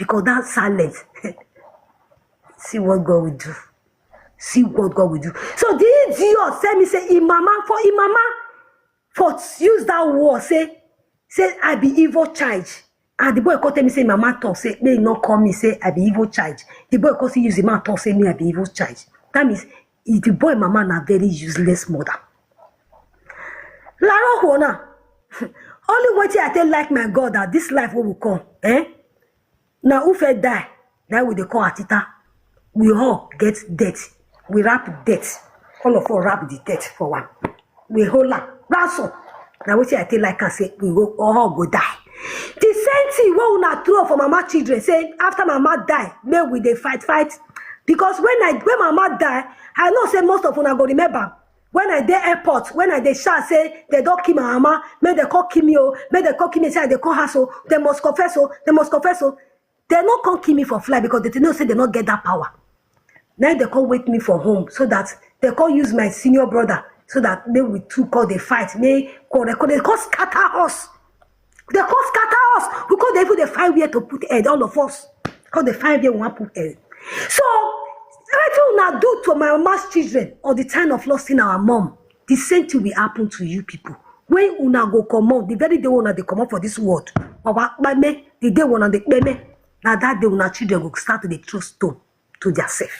because that silence. See what God will do. See what God will do. So the idiot said me say, Imama for use that word say I be evil child. And the boy called me say Mama talk say may not call me say I be evil child. The boy called use the man talk say me I be evil child. That means the boy mama na very useless mother. Lara Hona. Only what I tell like my God that this life will come. Now who fed die? Now we they call Atita. We all get death. We wrap death. All of us wrap the death for one. We hold on. Ransom. Now what I tell like I say we go all go die. The same thing what una throw for mama children say after mama die, may we they fight. Because when mama die, I know say most of una go remember. When I dey airport, when I dey shout say they don't kill my mama, may they call kill me, may they call kill me say they call her so, they must confess so, they must confess so. They not come kill me for fly because they know say they not get that power. Now they can't wait me for home so that they can't use my senior brother so that they will two call the fight. They call scatter us. They call scatter us because they put the 5 years to put head, all of us. Because the 5 years want put head. So everything we now do to my mama's children or the time of losing our mom, the same thing will happen to you people. When una go come out, the very day when they come out for this world, the day when they me, now that day when our children will start to throw stone to themselves.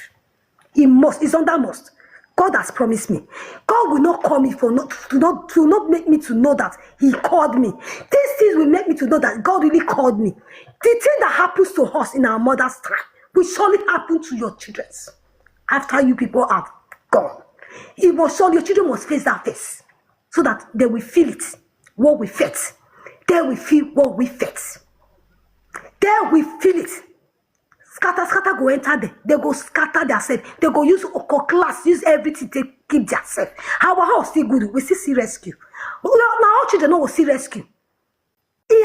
It must, it's under must. God has promised me. God will not call me for to not make me to know that He called me. These things will make me to know that God really called me. The thing that happens to us in our mother's time will surely happen to your children. After you people have gone, it will surely your children must face that face, so that they will feel it, what we felt. They will feel what we felt. They will feel it. Scatter go enter there. They go scatter themselves. They go use class, use everything to keep themselves. Our house still good. We still see rescue. Now our children will see rescue. Who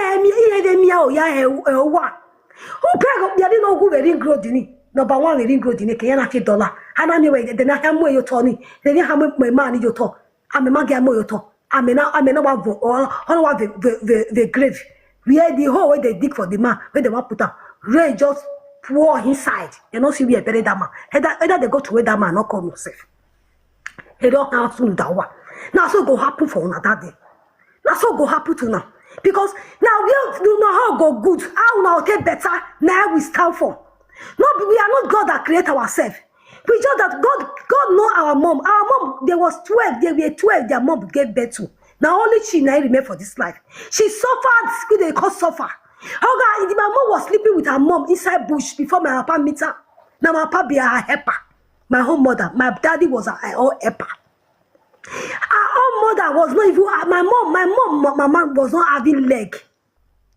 brag up no go very grow dini. Number one very grow dini. Can you $50? And anyway, the na hamu yo Tony. Then you have my man yo to. I'm a man get more yo to. I'm not all the grave. We had the whole way they dig for the man where they want put up. Ray just pour inside. You know, see we bury that man. Either they go to where that man not come yourself. He don't have to that one. Now so go happen for another day. Now so go happen to now. Because now we don't know how go good. How now get better. Now we stand for. No, we are not God that create ourselves. We just that God know our mom. Our mom, there was 12. There were 12 their mom gave birth to. Now only she now remain for this life. She suffered. They call suffer. Oh God, my mom was sleeping with her mom inside bush before my papa meet her. Now my papa be her helper. My home mother, my daddy was her own helper. Our own mother was not even my mom was not having leg.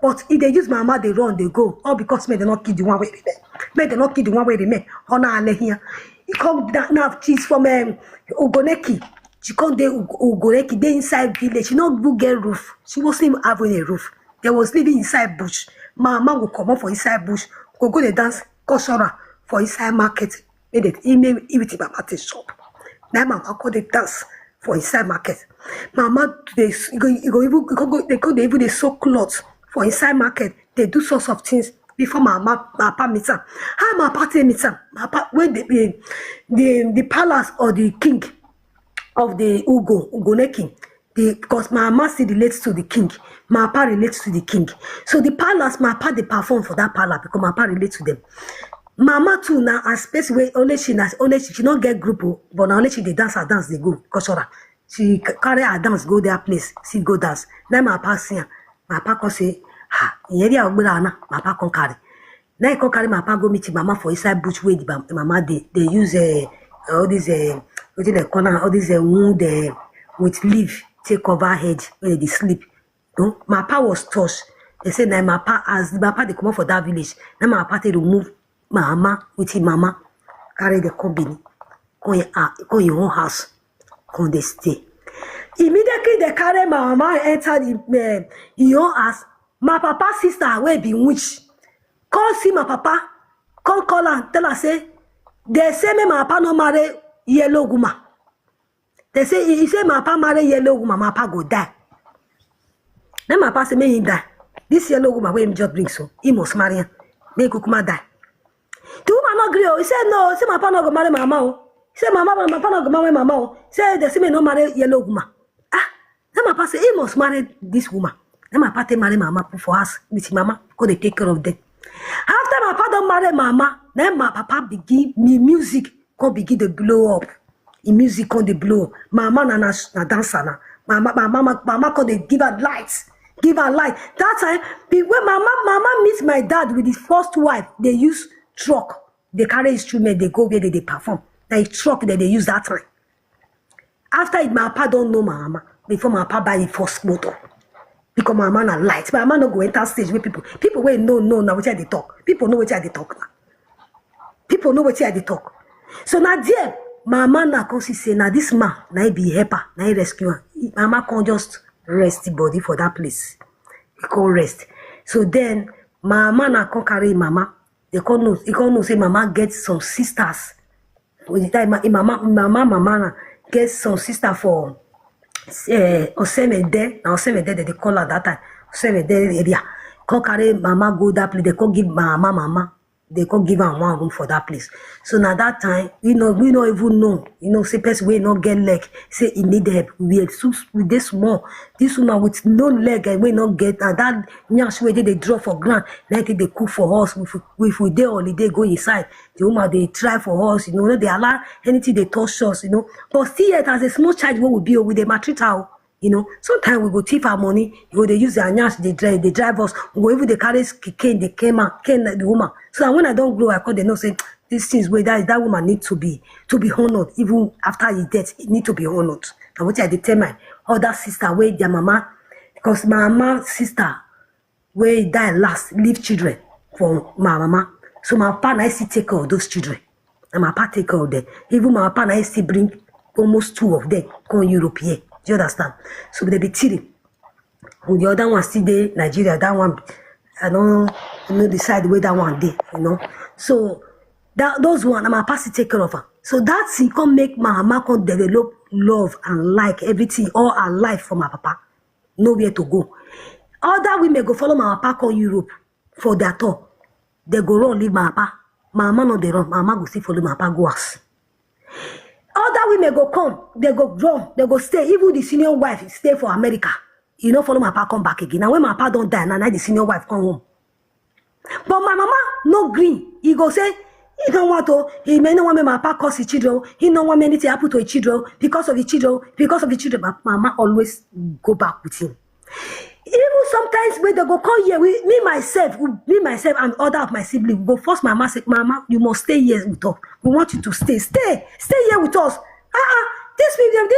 But if they use my mama, they run, they go. All because may they not kill the one way they make. May they not kill the one way they make. Honor here. He come now, she's from Ugoneki. She come there Ugoneki, they inside village. She not do get roof. She wasn't even having a roof. They was living inside bush. My mama will come up for inside bush. Go the dance, Koshora for inside market. Made it email even my market shop. Now mama call the dance for inside market. Mama they even they sew clothes for inside market. They do sorts of things before my papa meets her. How my party meets her? My papa when the palace or the king of the Ugoneki. Because my mama still relates to the king. My papa relates to the king. So the palace, my papa they perform for that palace because my papa relates to them. Mama too now a space where only she not get group, but now only she they dance they go. Cause she carry her dance go their place. She go dance. Then my papa see her. My papa can say, area my papa can carry. Now he can carry my papa go meet mama for inside bush where the mama they use all these what they corner all these wood with leaf. Take cover head when they sleep. No, my papa was touched. They said that my papa, as the papa they come out for that village, now my papa they remove my mama with his mama, carry the company, go your own house, come they stay. Immediately they carry my mama enter the your house. My papa sister will be witch. Call see my papa, call her, tell her say, they say me my papa no marry yellow guma. They say, he say, my papa marry yellow woman, my papa go die. Then my papa say, may he die. This yellow woman, where him just bring so, he must marry her. Make Kukuma die. The woman not agree. He said no. Say my partner go marry my mama. Say my partner go marry my mama. Say the same no marry yellow woman. Then my papa say he must marry this woman. Then my papa marry mama for us with mama. Go they take care of them. After my papa don't marry mama, then my papa begin me music. Come begin to blow up. In music come they blow. Mama na dancer na. Mama come they give her lights. Give her light. That time, when mama meets my dad with his first wife, they use truck. They carry instrument, they go where they perform. Like truck that they use that time. After it, my papa don't know my mama. Before my papa buy the first motor. Because my mama na light. My mama no go enter stage with people. People will know now what they talk. People know what they talk now. People know what they talk. So now there, my mama na come say, now this man, now he be helper, now he rescue her. Mama can't just rest the body for that place. He can't rest. So then, mama na come carry mama. They can't know say mama gets some sisters. With the time, mama gets some sister for Osemede. Now Osemede they call her that time. Osemede area. Can't carry mama go that place. They can't give mama. They can't give her one room for that place. So now that time, we don't even know. Say person we not get leg. Say he need help. We with this small. This woman with no leg and we not get. And that nyash way they draw for ground. Then they cook for us. If we day holiday go inside. The woman they try for us. They allow anything they touch us. But still yet as a small child, what will be with the maltreat her. Sometimes we go thief our money, they use their nyash, they drive us, we go even they carry cane, they cane the woman. So that when I don't grow, I call they know say these things where that woman need to be honored, even after his death, it need to be honored. And what I determine other sister where their mama, because my mama's sister where die last, leave children for my mama. So my papa I still take care of those children. And my papa take care of them. Even my papa I still bring almost 2 of them come Europe here. Do you understand? So they be tearing. The other one still there, Nigeria, that one, I don't decide where that one dey, So those one, my papa take care of her. So that's it can make my mama can develop love and like everything, all her life for my papa. Nowhere to go. Other women go follow my papa come Europe for their tour. They go run leave my papa. My mama no they run. My mama go still follow my papa go house. Other women go come, they go run, they go stay. Even the senior wife stay for America. Follow my papa come back again. Now when my papa don't die, now the senior wife come home. But my mama no green. He go say, he don't want to, he may not want my papa cause his children. He don't want anything happen to his children because of his children. But mama always go back with him. Even sometimes when they go come here, me myself and other of my siblings go force my mama say, Mama, you must stay here with us. We want you to stay here with us. These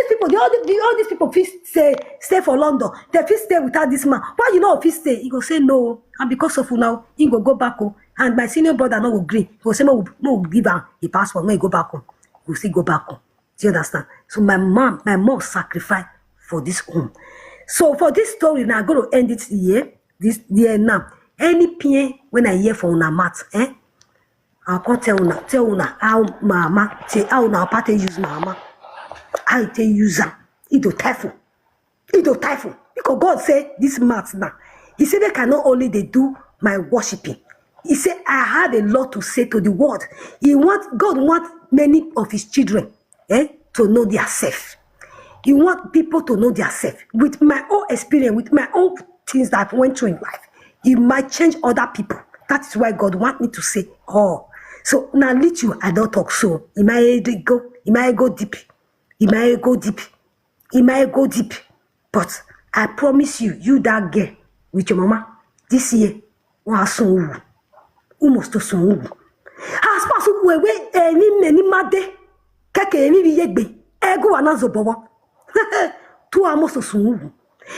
people, all these people stay for London. They feel stay without this man. Why you know stay? He go say no, and because of now, he go back home. And my senior brother no agree. He go say no, give him a passport. No, he go back home. He will still go back home. Do you understand? So my mom sacrificed for this home. So for this story, now I'm going to end it here. This year now. Any pain when I hear from una mat, I'll come tell una how mama, how una party use mama. How they use them. It do typhoon. Because God said this mat now. He said they cannot only they do my worshiping. He said I had a lot to say to the world. God wants many of his children to know their self. You want people to know their self. With my own experience, with my own things that I went through in life, it might change other people. That is why God wants me to say, So now let you, I don't talk so. It might go deep. But I promise you that girl with your mama, this year, almost to soon. As possible, we any made, keke any yegbe, ego anazo bobo. Tu almost soon.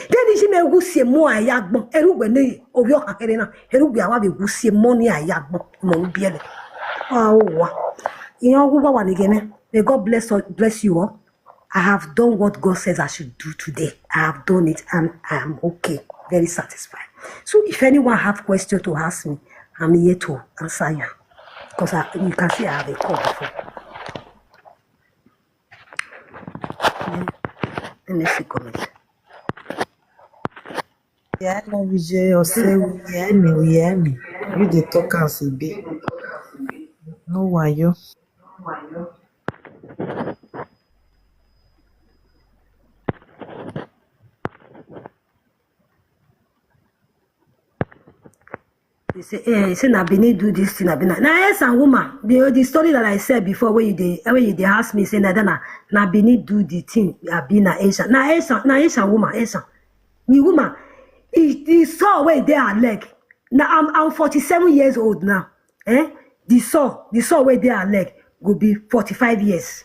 Then she may go see more a yagbon, erugwe of your hakerena, erugwe will see money a yagbon, mobiele. Again. May God bless you all. I have done what God says I should do today. I have done it and I am okay, very satisfied. So if anyone have questions to ask me, I'm here to answer you. Because you can see I have a call before. Let me see comment. Yeah, no, we say, or say, we hear me. You dey talk am say be. No wayo. You say na Bini do this thing, na Bini. Now, yes, and woman, the story that I said before, when you dey ask me, say na Bini do the thing, na Asian. Na Asian woman, Asian. The woman, the saw where they are leg. Now I'm 47 years old now. The saw where they are leg go be 45 years.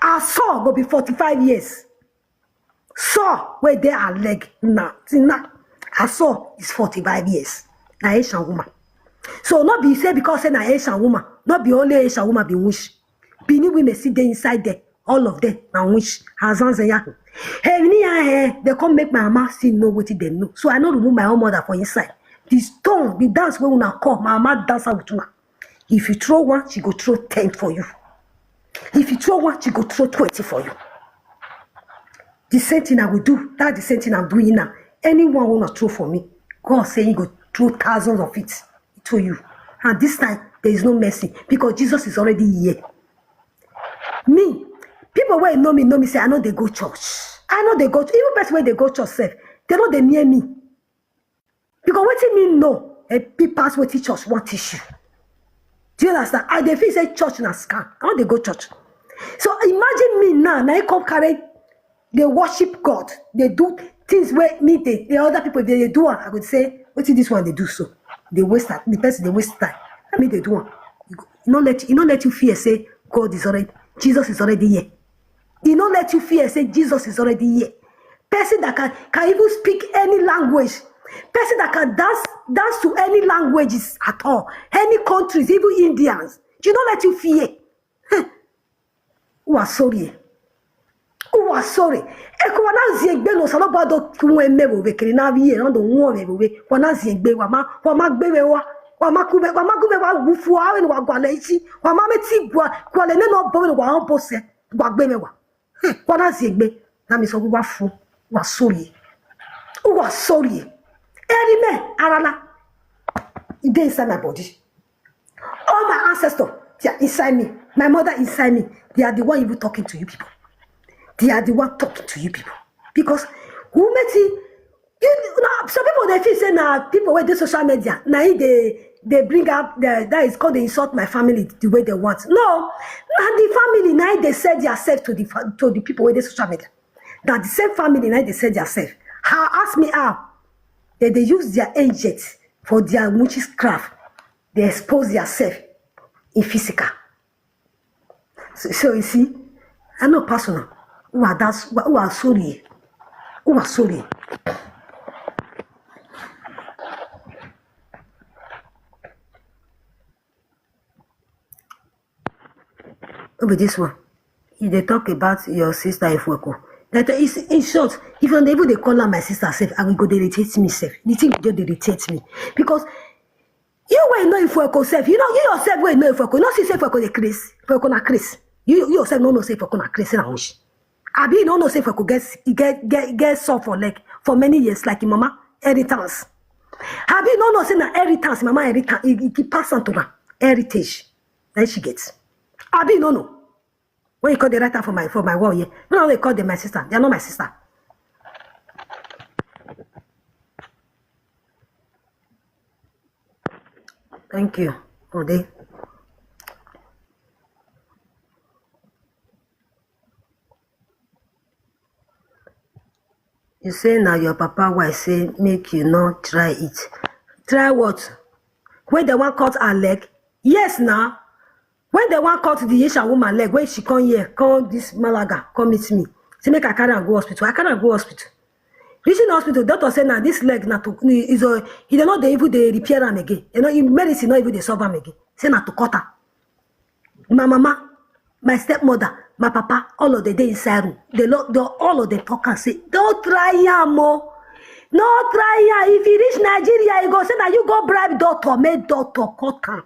Our saw go be 45 years. Saw where they are leg now. See now, our saw is 45 years. Na Asian woman. So not be say because say na Asian woman, not be only Asian woman be wish. Bini women sit there inside there, all of them na wish. Hey, they come make my mama see know what they know. So I not remove my own mother for inside. The stone, the dance where una call, my mama dance with una. If you throw one, she go throw 10 for you. If you throw one, she go throw 20 for you. The same thing I will do. That's the same thing I'm doing now. Anyone wanna throw for me, God say you go throw thousands of it to you. And this time, there is no mercy because Jesus is already here. Me, people where know me say, I know they go church. I know they go, even person where they go church self, they know they near me. Because what you mean no, a people pass what church want issue. Do you understand? I dey feel say church na scam. I want they go church. So imagine me now I come carry, they worship God. They do things where me, the other people, they do one. I would say, what is this one they do so? They waste time. The person, they waste time. I mean, they do one. You don't let you fear, say, God is already, Jesus is already here. You don't let you fear, say, Jesus is already here. Person that can even speak any language. Person that can dance to any languages at all. Any countries, even Indians. You don't let you fear. Who are sorry. Who are sorry. Eko wana ziegbe no salo bado kunwe mebo vekiri na viye no do nwe mebo we wana ziegbe wa ma gbewe wa ma kube wa wufu awe no wa gwale ichi wa ma meti gwale ne no bo wa on pose gwa gbewe wa wana ziegbe na mi so wa fu wa sorry. Who are sorry. Any me arala it inside my body. All my ancestors, they are inside me. My mother inside me. They are the one even talking to you people. They are the one talking to you people. Because who met some people they feel say now people with the social media now they bring up that is called they insult my family the way they want. No, now the family now they said themselves to the people with the social media. Now the same family now they said themselves. How ask me how they use their agents for their witchcraft. They expose themselves in physical. So you see, I know personal. Who are sorry. Who are sorry. Over this one. If they talk about your sister Ifweko, that is in short, if you're able to call her my sister self, I will go they irritate me self. The thing just irritate me. Because you will know Ifweko self. You know, you yourself will know Ifweko. You know, see Ifweko the Chris. Ifweko na Chris. You yourself no say Ifweko na Chris na wish. Abi no say Ifweko get soft for leg for many years like your mama inheritance. Abi no say na inheritance mama inheritance it pass on to her heritage that she gets. Abi no. When you call the writer for my wall here, no, they call them my sister. They are not my sister. Thank you, Ode. You say now your papa wife say make you not try it. Try what? When the one cut her leg? Yes now. When the one cut the Asian woman leg, when she come here, come this Malaga, come meet me. Say make I carry her go hospital. I carry her go hospital. Reaching the hospital, doctor say now this leg not to is he don't know they even they repair them again. You know, in medicine not even they solve them again. Say not to cut her. My mama, my stepmother, my papa, all of the day inside room. They all of them talk and say, don't try her more. No try her. If you reach Nigeria, you go say that you go bribe doctor, make doctor cut her.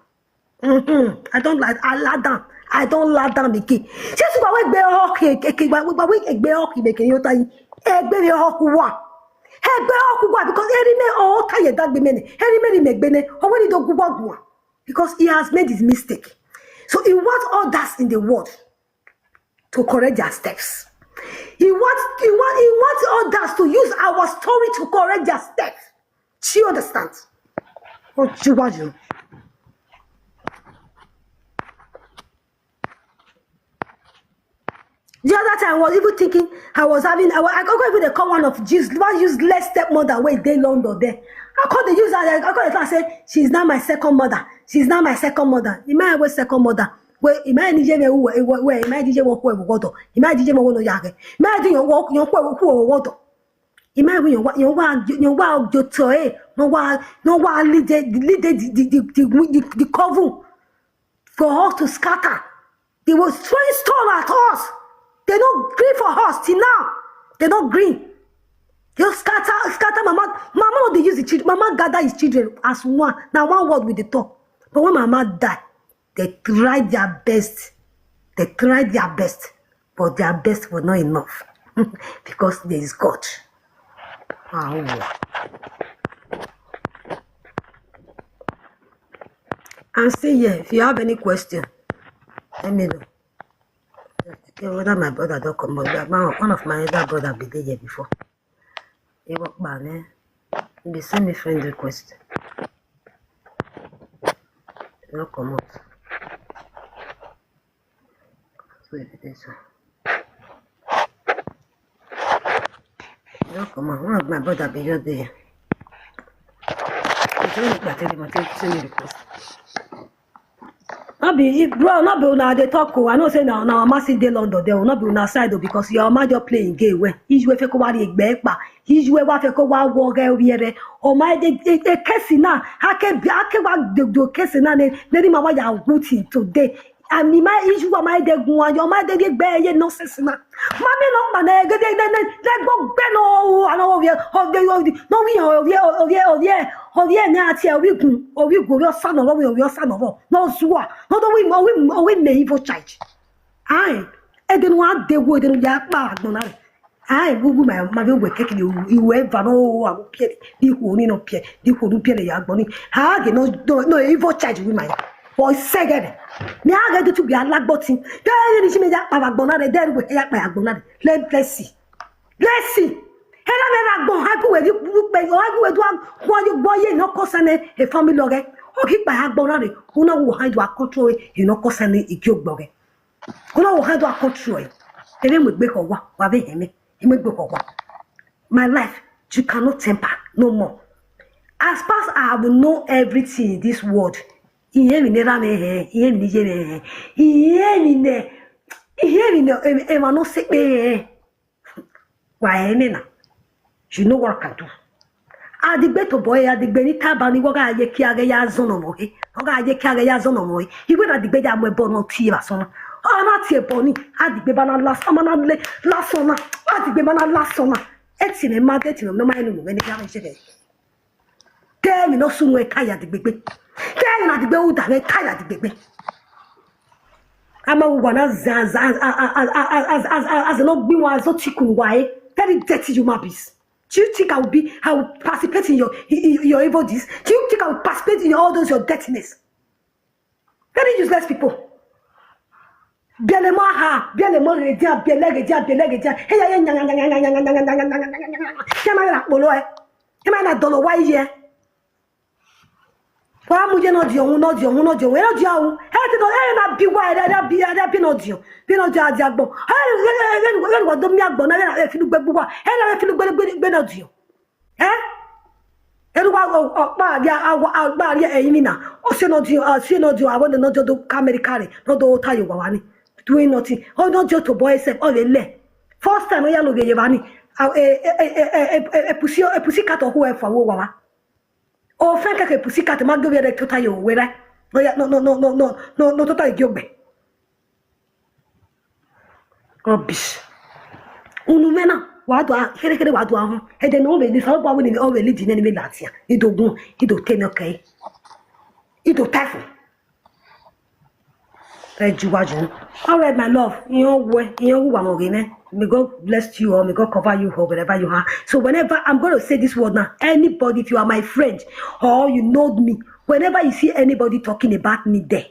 I don't like. I lie down. I don't lie down again. Just go away. Be hockey. Be hockey. Be hockey. Be hockey. Wa. Egbe okugwa because erime o taye dagbe mene. Erime megbene. O when do gugwa because he has made his mistake. So he wants others in the world to correct their steps. He wants others to use our story to correct their steps. Do you understand? What you want you? The other time I was even thinking I got even the call one of Jesus, one useless stepmother where they London there. I called the user, I called the say she's not my second mother. She's not my second mother. Imagine what second mother. Where imagine DJ where imagine DJ walk where water. Imagine DJ no yage. Imagine you walk water. Imagine you walk your toy. No one lead the cover for us to scatter. They was throwing stone at us. They don't green for us till now. They don't green. They scatter mama. Mama no dey use the children. Mama gather his children as one. Now one word with the talk. But when mama die, they tried their best. They tried their best. But their best was not enough. Because there is God. And say yeah, if you have any question, let me know. Whether my brother don't come back. One of my other brother be there before. He walk back, He send me friend request. He don't come out. So if it is so. He don't come out. One of my brother be just there. He send me request. Not be now they talk. I know say now mama see dey London they will not be on our side because your mama just playing game well. Ijwe fe ko wa ri egbe pa. Ijwe wa fe ko wa wo ge obi ere. O ma de case na ake wa do case na ne mama ya guti today. And my issue my de gun your my de gbe ye nonsense na. Mama no ma na ge de go gbe no ano no we Ovie na ati owigun owi san no zuwa no do we me evil charge ai eden wa de wo eden ya pa agbona ai gugu ma be we keke iwe va no wa pie di ko ni no pie di ko du pie le ya gboni ha ge no evil charge we my boy segede me ha ge to be alagbotin de ni si me ya pa agbona re de we ya pa agbona re let's see Hela me ragbon hagu we di pe hagu we do boye no kosane e family loge o ki pa agbon re una wo han do control e no kosane e ki ogboge una wo han do control e le mo gbe ko wa be hemi e mo gbe ko wa my life you cannot temper no more as far as I will know everything in this world iye mi ne ra me iye mi je me iye mi ne e ma no se pe wa eni na you know what I can do. Adigbe to boy, adigbe ni tabani woga ye ki age ya zono mo he. Woga ye ki age ya zono mo he. Iwe na adigbe ya mo bono ti ba so. O na ti e boni, adigbe ba na last amana le last ona. Adigbe ba na last ona. Eti ne market no ma enu mo ni ka se be. Tell me no sunu e kaya adigbe. Tell na adigbe u da me kaya adigbe. Ama wo na as no gbi wa zo tikun wa e. Very dirty human beings. Do you think I will participate in your evil deeds? Do you think I will participate in all those your dirtiness? Very useless people. Bien le ha, bien le le dia, bien le dia. Hey ya la bolo e. Na dolo wa ye. Wa mu je no dio. We no dio. Hey to na bi wa bi no dio. Bi no dio adi agbo. Hey wa do mi agbo na e fi gbe buwa. Hey na fi gbe no dio. Elu wa pa dia agba ri eyin na. O se no dio, I want no dio do America no do tayo wa ni. Doing nothing. Oh no dio to boy self o le. First time o ya lo ge wa ni. Pusi cat o who e fa wo wa. O fenka ke pussycat ma go be tota yo we right no tota gyobe rubbish unu mena wa do kere wa do ahun e de no be ni so pa we ni o we lead ni me latia idogun ido temi okay ido tafu All right, my love. May God bless you or may God cover you or wherever you are. So whenever I'm going to say this word now, anybody, if you are my friend or you know me, whenever you see anybody talking about me there,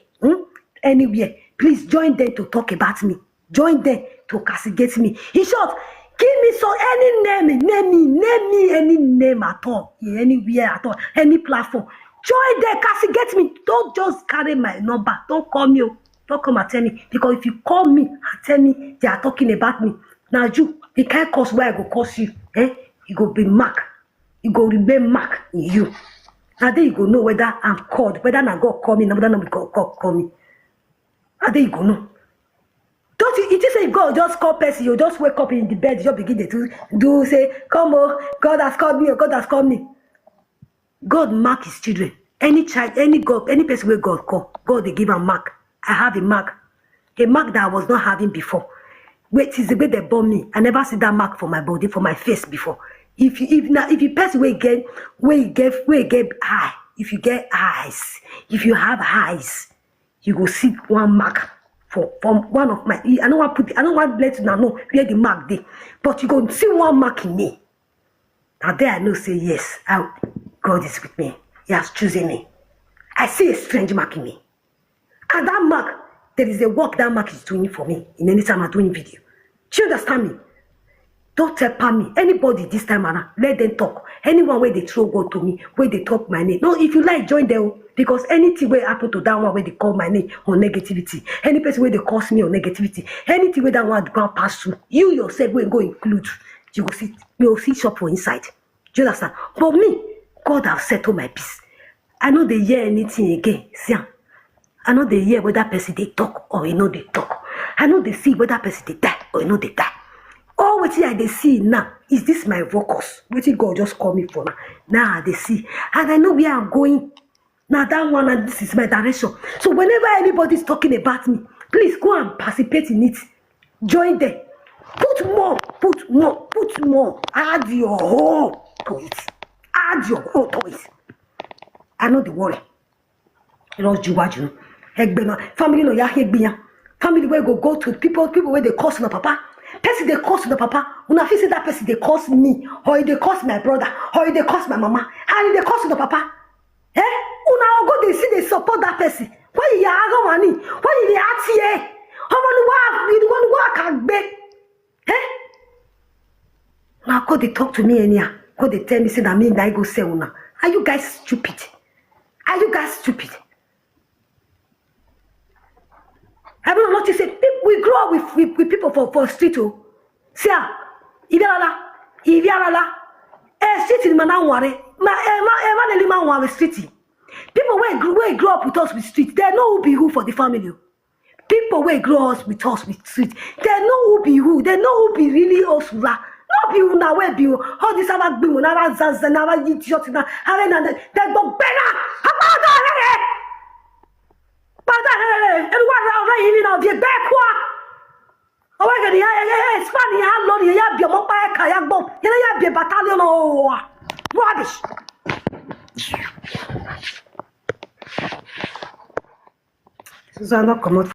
anywhere, please join them to talk about me. Join them to castigate me. In short, give me any name me any name at all, anywhere at all, any platform. Join them, castigate me. Don't just carry my number. Don't call me. Don't come and tell me. Because if you call me and tell me they are talking about me, now you, the kind cause where I go cause you, you go be mark. You go remain mark in you. Now then you go know whether I'm called, whether I God call me, whether not God call me. Now then you go know. Don't you, it is say God just call person, you just wake up in the bed, you just begin to do say, come on, God has called me, or God has called me. God mark his children. Any child, any God, any person where God call, God they give a mark. I have a mark that I was not having before. Wait, is the way they born me. I never see that mark for my body, for my face before. If you person where you get eye, if you get eyes, if you have eyes, you go see one mark from one of my. I don't want to let you know where the mark dey, but you go see one mark in me. Now there I know say yes, God is with me. He has chosen me. I see a strange mark in me. And that mark, there is a work that mark is doing for me in any time I'm doing video. Do you understand me? Don't tell me. Anybody this time around, let them talk. Anyone where they throw God to me, where they talk my name. No, if you like, join them. Because anything where happen to that one where they call my name on negativity, any person where they curse me on negativity, anything where that one go pass through, you yourself will go include. You will see shop for inside. Do you understand? But me, God have settled my peace. I know they hear anything again. See, I know they hear whether person they talk or you know they talk. I know they see whether person they die or you know they die. All what I they see now is this my focus. What God just call me for now. Now they see. And I know where I'm going. Now that one and this is my direction. So whenever anybody's talking about me, please go and participate in it. Join them. Put more. Add your whole to it. Add your whole to it. I know the worry. Family no ya family where go to people where they curse no papa. Person they curse no papa. Una feel say that person they curse me, or they curse my brother, or they curse my mama, and they curse no papa. Una go they see they support that person. Why you are money? Why you ask here? How one work can beg? Now go they talk to me anyhow. Go they tell me say that me I go say una. Are you guys stupid? Are you guys stupid? I don't know what you say. We grow up with people for street. See, Iviarala, street in Manawari, Emaneliman street. People where grow up with us with street, they know who be who for the family. People where grow up with us with street, they know who be who. They know who be really Osula. Not be who now where be who. How this have been when I was Zanzan, I was idiot now. They go better. Everyone around here now, the back one. Oh, I get it's funny how long you have your mobile kayak bomb. You have your battalion or rubbish. Susanna, come out.